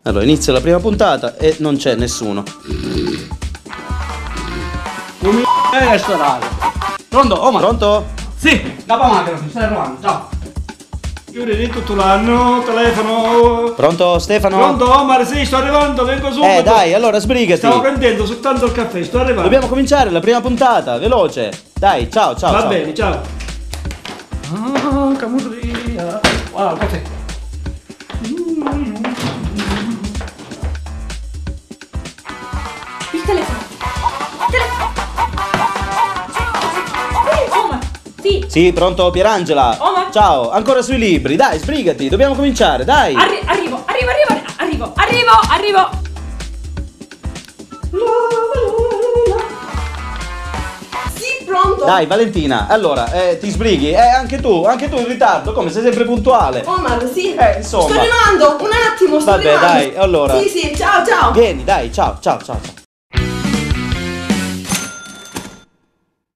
Allora, inizia la prima puntata e non c'è nessuno. Come è ristorante? Pronto? Omar? Pronto? Sì, da macchina, stai arrivando, ciao. Chiudi tutto l'anno, telefono. Pronto, Stefano? Pronto Omar? Sì, sto arrivando, vengo subito. Dai, allora sbrigati. Stavo prendendo soltanto il caffè, sto arrivando. Dobbiamo cominciare la prima puntata, veloce. Dai, ciao, ciao. Va ciao. bene, ciao. Ah, camurria. Wow, caffè. Il telefono. Omar, sì. Sì, pronto, Pierangela? Omar? Ciao, ancora sui libri. Dai, sbrigati, dobbiamo cominciare, dai. Arrivo. Sì, pronto. Dai, Valentina, allora, ti sbrighi? Anche tu in ritardo, come sei sempre puntuale. Omar, sì. Insomma. Sto arrivando, un attimo, sto Vabbè, arrivando. dai, allora. Sì, ciao. Vieni, dai, ciao.